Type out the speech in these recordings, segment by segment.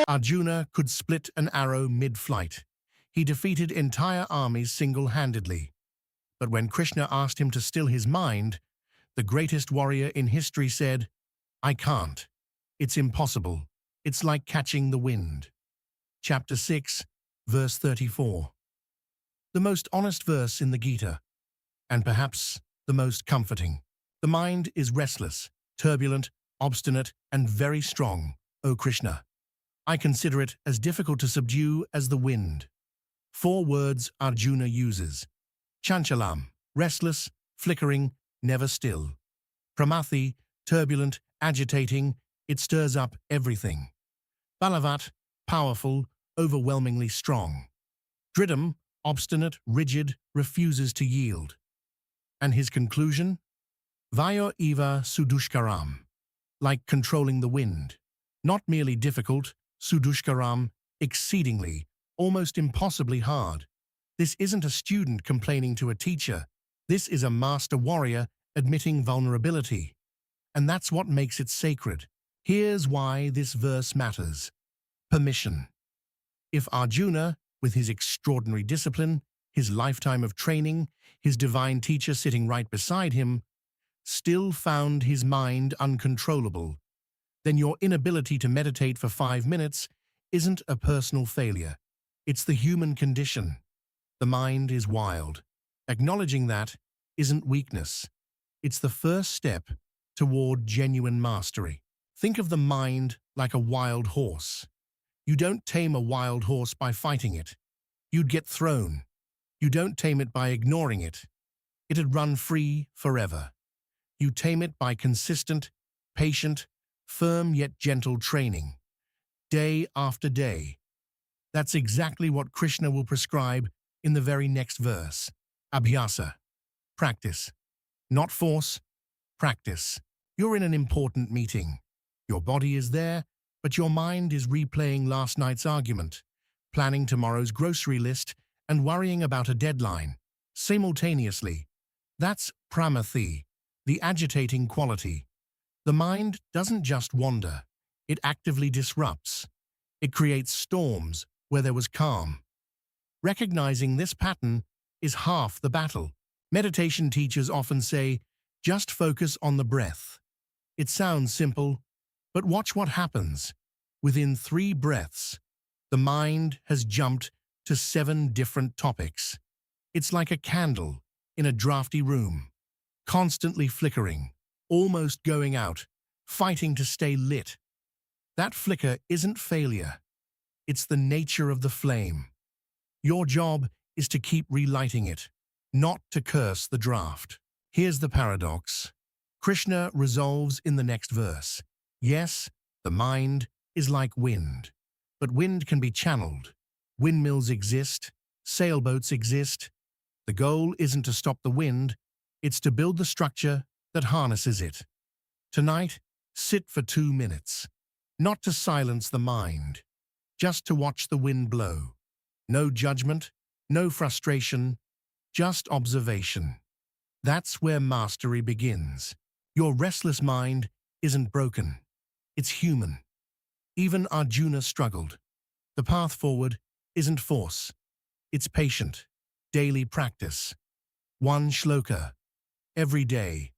Arjuna could split an arrow mid-flight. He defeated entire armies single-handedly. But when Krishna asked him to still his mind, the greatest warrior in history said, "I can't. It's impossible. It's like catching the wind." Chapter 6, verse 34. The most honest verse in the Gita, and perhaps the most comforting. The mind is restless, turbulent, obstinate, and very strong, O Krishna. I consider it as difficult to subdue as the wind. 4 words Arjuna uses. Chanchalam, restless, flickering, never still. Pramathi, turbulent, agitating, it stirs up everything. Balavat, powerful, overwhelmingly strong. Dridam, obstinate, rigid, refuses to yield. And his conclusion? Vayo eva sudushkaram, like controlling the wind. Not merely difficult, sudushkaram, exceedingly, almost impossibly hard. This isn't a student complaining to a teacher. This is a master warrior admitting vulnerability. And that's what makes it sacred. Here's why this verse matters. Permission. If Arjuna, with his extraordinary discipline, his lifetime of training, his divine teacher sitting right beside him, still found his mind uncontrollable, then your inability to meditate for 5 minutes isn't a personal failure. It's the human condition. The mind is wild. Acknowledging that isn't weakness. It's the first step toward genuine mastery. Think of the mind like a wild horse. You don't tame a wild horse by fighting it. You'd get thrown. You don't tame it by ignoring it. It'd run free forever. You tame it by consistent, patient, firm yet gentle training. Day after day. That's exactly what Krishna will prescribe in the very next verse. Abhyasa. Practice. Not force. Practice. You're in an important meeting. Your body is there, but your mind is replaying last night's argument, planning tomorrow's grocery list, and worrying about a deadline. Simultaneously. That's pramathi, the agitating quality. The mind doesn't just wander. It actively disrupts. It creates storms where there was calm. Recognizing this pattern is half the battle. Meditation teachers often say, just focus on the breath. It sounds simple, but watch what happens. Within 3 breaths, the mind has jumped to 7 different topics. It's like a candle in a drafty room, constantly flickering, almost going out, fighting to stay lit. That flicker isn't failure. It's the nature of the flame. Your job is to keep relighting it, not to curse the draft. Here's the paradox. Krishna resolves in the next verse. Yes, the mind is like wind, but wind can be channeled. Windmills exist, sailboats exist. The goal isn't to stop the wind, it's to build the structure that harnesses it. Tonight, sit for 2 minutes. Not to silence the mind, just to watch the wind blow. No judgment, no frustration, just observation. That's where mastery begins. Your restless mind isn't broken. It's human. Even Arjuna struggled. The path forward isn't force. It's patient, daily practice. 1 shloka, every day.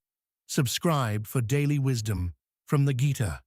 Subscribe for daily wisdom from the Gita.